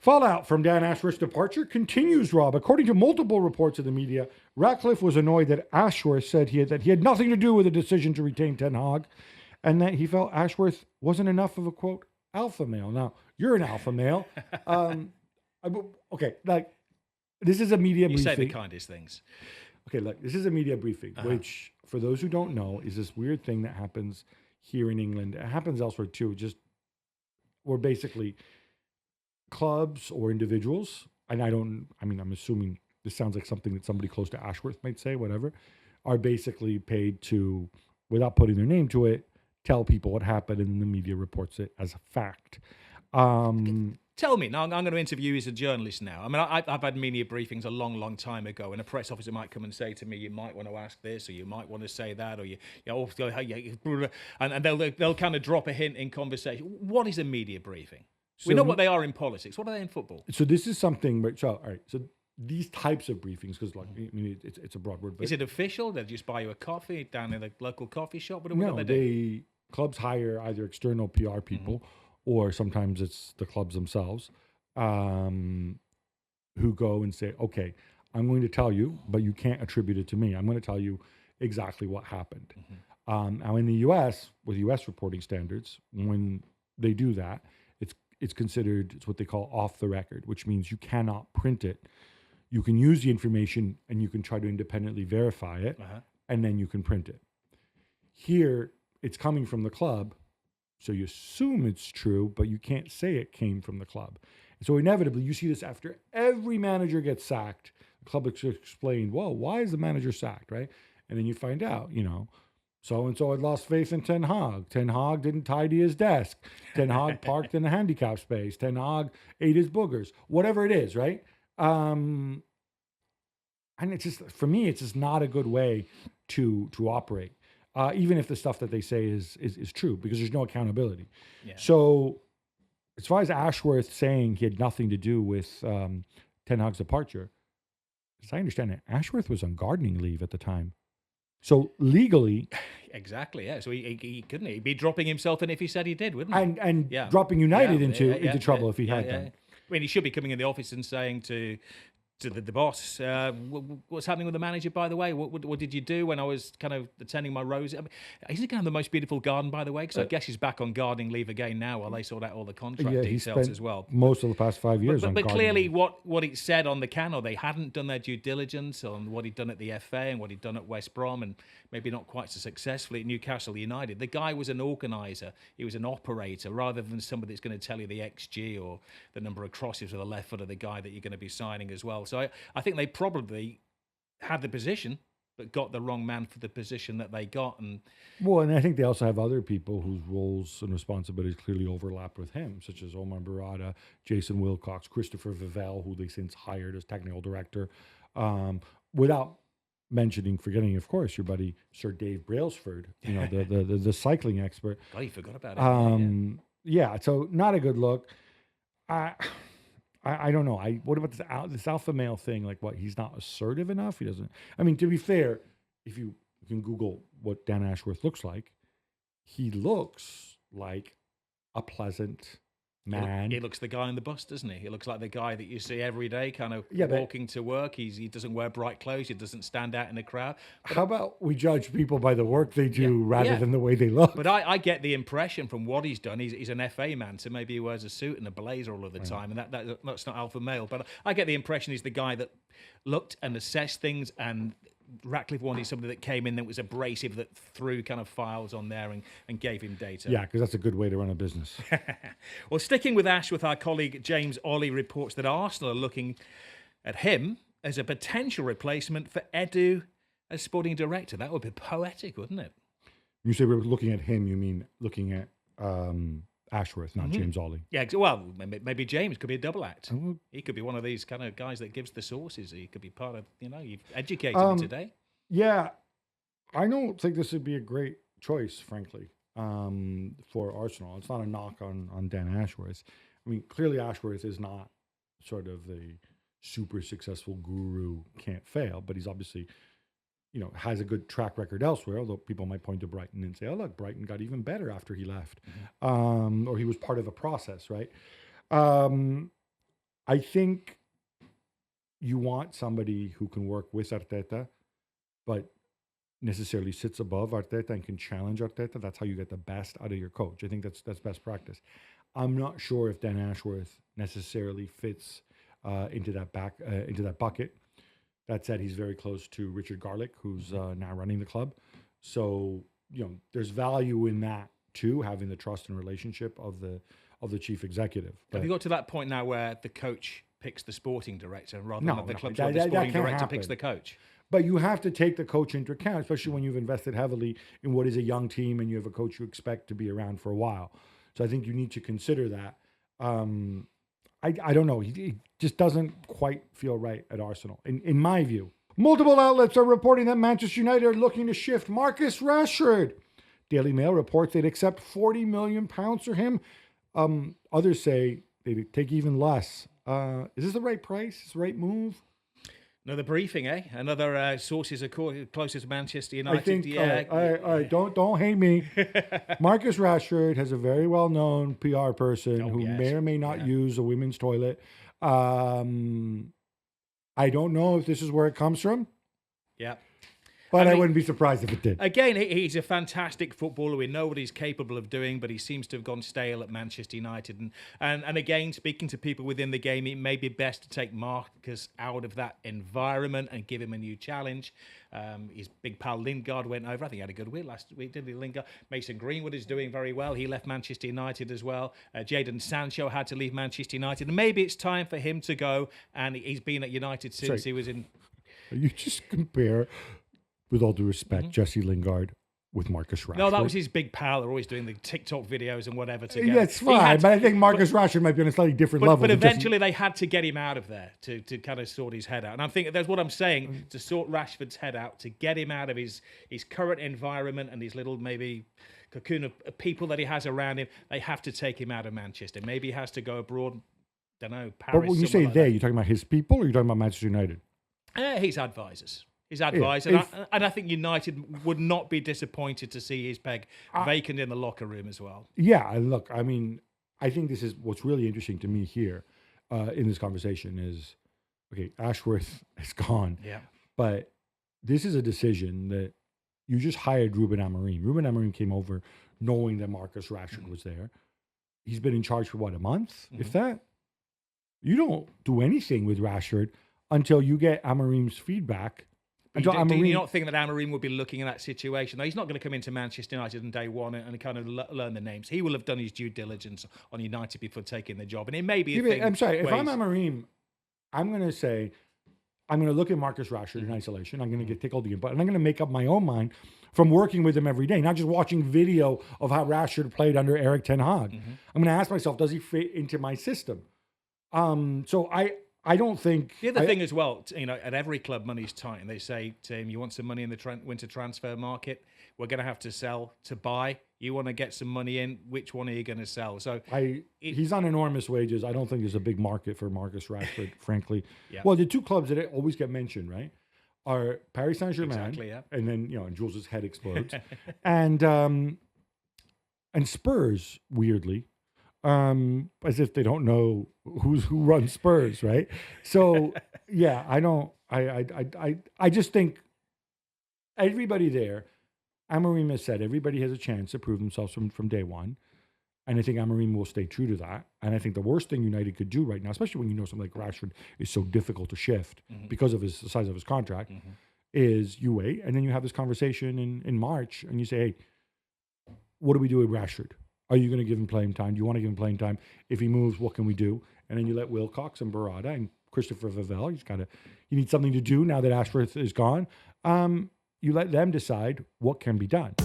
Fallout from Dan Ashworth's departure continues, Rob. According to multiple reports of the media, Ratcliffe was annoyed that Ashworth said that he had nothing to do with the decision to retain Ten Hag, and that he felt Ashworth wasn't enough of a, quote, alpha male. Now, you're an alpha male. Okay, like, this is a media briefing. You say the kindest things. Okay, look, this is a media briefing, which, for those who don't know, is this weird thing that happens here in England. It happens elsewhere too, where basically clubs or individuals, and I'm assuming this sounds like something that somebody close to Ashworth might say, whatever, are basically paid to, without putting their name to it, tell people what happened, and the media reports it as a fact. Tell me, now I'm going to interview you as a journalist now. I mean, I've had media briefings a long, long time ago, and a press officer might come and say to me, you might want to ask this, or you might want to say that, or and they'll kind of drop a hint in conversation. What is a media briefing? We know what they are in politics. What are they in football? So this is something, all right, so these types of briefings, because it's a broad word. But is it official? They just buy you a coffee down in the local coffee shop? What no, do they do? Clubs hire either external PR people, or sometimes it's the clubs themselves, who go and say, okay, I'm going to tell you, but you can't attribute it to me. I'm going to tell you exactly what happened. Now in the US, with US reporting standards, when they do that, it's what they call off the record, which means you cannot print it. You can use the information and you can try to independently verify it, and then you can print it. Here, it's coming from the club, so you assume it's true, but you can't say it came from the club. And so inevitably, you see this after every manager gets sacked. The club explained, well, why is the manager sacked, right? And then you find out, so-and-so had lost faith in Ten Hag. Ten Hag didn't tidy his desk. Ten Hag parked in the handicap space. Ten Hag ate his boogers. Whatever it is, right? And it's just, for me, it's just not a good way to operate. Even if the stuff that they say is true, because there's no accountability. Yeah. So as far as Ashworth saying he had nothing to do with Ten Hag's departure, as I understand it, Ashworth was on gardening leave at the time. So legally... Exactly, yeah. So he couldn't. He'd be dropping himself in if he said he did, wouldn't he? And dropping United into trouble if he had done. I mean, he should be coming in the office and saying to the boss, what's happening with the manager, by the way? What did you do when I was kind of attending my roses? I mean, he's going to have the most beautiful garden, by the way, because I guess he's back on gardening leave again now while they sort out all the contract details as well. Most of the past 5 years but clearly what it said on the can, or they hadn't done their due diligence on what he'd done at the FA and what he'd done at West Brom, and maybe not quite so successfully at Newcastle United. The guy was an organiser. He was an operator, rather than somebody that's going to tell you the XG or the number of crosses with the left foot of the guy that you're going to be signing as well. So I think they probably had the position, but got the wrong man for the position that they got. And I think they also have other people whose roles and responsibilities clearly overlap with him, such as Omar Barada, Jason Wilcox, Christopher Vivell, who they since hired as technical director, without forgetting, of course, your buddy Sir Dave Brailsford, the cycling expert. God, you forgot about it. Yeah, so not a good look. I don't know. What about this alpha male thing? Like, what? He's not assertive enough. He doesn't. I mean, to be fair, if you can Google what Dan Ashworth looks like, he looks like a pleasant man. He looks the guy on the bus, doesn't he? He looks like the guy that you see every day, kind of walking to work. He doesn't wear bright clothes. He doesn't stand out in the crowd. But how about we judge people by the work they do rather than the way they look? But I get the impression from what he's done, he's an FA man, so maybe he wears a suit and a blazer all of the time, and that's not alpha male. But I get the impression he's the guy that looked and assessed things, and Ratcliffe wanted somebody that came in that was abrasive, that threw kind of files on there and gave him data. Yeah, because that's a good way to run a business. Well, sticking with Ashworth, our colleague James Ollie reports that Arsenal are looking at him as a potential replacement for Edu as sporting director. That would be poetic, wouldn't it? You say we're looking at him, you mean looking at Ashworth, not James Ollie. Yeah, well, maybe James could be a double act. He could be one of these kind of guys that gives the sources. He could be part of, you've educated him today. Yeah, I don't think this would be a great choice, frankly, for Arsenal. It's not a knock on Dan Ashworth. I mean, clearly Ashworth is not sort of the super successful guru, can't fail, but he's obviously, has a good track record elsewhere, although people might point to Brighton and say, oh, look, Brighton got even better after he left, or he was part of a process, right? I I think you want somebody who can work with Arteta, but necessarily sits above Arteta and can challenge Arteta. That's how you get the best out of your coach. I think that's best practice. I'm not sure if Dan Ashworth necessarily fits into that bucket. That said, he's very close to Richard Garlick, who's now running the club. So there's value in that too, having the trust and relationship of the chief executive. Have you got to that point now where the coach picks the sporting director rather than the club's the sporting director picks the coach? But you have to take the coach into account, especially when you've invested heavily in what is a young team and you have a coach you expect to be around for a while. So I think you need to consider that. I don't know. He just doesn't quite feel right at Arsenal, in my view. Multiple outlets are reporting that Manchester United are looking to shift Marcus Rashford. Daily Mail reports they'd accept £40 million for him. Others say they'd take even less. Is this the right price? Is this the right move? Another briefing, eh? Another sources are closest to Manchester United. I think, all right, don't hate me. Marcus Rashford has a very well-known PR person who may or may not use a women's toilet. I don't know if this is where it comes from. Yeah. But I wouldn't be surprised if it did. Again, he's a fantastic footballer. We know what he's capable of doing, but he seems to have gone stale at Manchester United. And again, speaking to people within the game, it may be best to take Marcus out of that environment and give him a new challenge. His big pal Lingard went over. I think he had a good week last week, didn't he, Lingard? Mason Greenwood is doing very well. He left Manchester United as well. Jadon Sancho had to leave Manchester United. And maybe it's time for him to go. And he's been at United since he was in... You just compare... With all due respect, Jesse Lingard with Marcus Rashford. No, that was his big pal. They're always doing the TikTok videos and whatever together. Yeah, it's fine, but I think Marcus Rashford might be on a slightly different level. But eventually they had to get him out of there to kind of sort his head out. And I'm thinking, that's what I'm saying, to sort Rashford's head out, to get him out of his current environment and his little maybe cocoon of people that he has around him. They have to take him out of Manchester. Maybe he has to go abroad, don't know, Paris. But when you say like you're talking about his people or you're talking about Manchester United? His advisors. His advisor, and I think United would not be disappointed to see his peg vacant in the locker room as well. Yeah, look, I mean, I think this is what's really interesting to me here in this conversation is, okay, Ashworth is gone, but this is a decision that you just hired Ruben Amorim. Ruben Amorim came over knowing that Marcus Rashford was there. He's been in charge for, what, a month, if that? You don't do anything with Rashford until you get Amorim's feedback. Do you not think that Amorim would be looking at that situation? No, he's not going to come into Manchester United on day one and kind of learn the names. He will have done his due diligence on United before taking the job. And it may be a thing. I'm sorry, if I'm Amorim, I'm going to say, I'm going to look at Marcus Rashford in isolation. I'm going to take all the input, and I'm going to make up my own mind from working with him every day, not just watching video of how Rashford played under Eric Ten Hag. I'm going to ask myself, does he fit into my system? So I don't think... The other thing as well, at every club, money's tight. And they say to him, you want some money in the winter transfer market? We're going to have to sell to buy. You want to get some money in? Which one are you going to sell? So he's on enormous wages. I don't think there's a big market for Marcus Rashford, frankly. Well, the two clubs that always get mentioned, right, are Paris Saint-Germain, and then, and Jules' head explodes, and Spurs, weirdly. As if they don't know who runs Spurs, right? So yeah, I just think everybody there, Amorim has said everybody has a chance to prove themselves from day one. And I think Amorim will stay true to that. And I think the worst thing United could do right now, especially when something like Rashford is so difficult to shift because of the size of his contract, is you wait and then you have this conversation in March and you say, hey, what do we do with Rashford? Are you going to give him playing time? Do you want to give him playing time? If he moves, what can we do? And then you let Wilcox and Barada and Christopher Vivell. You need something to do now that Ashworth is gone. You let them decide what can be done.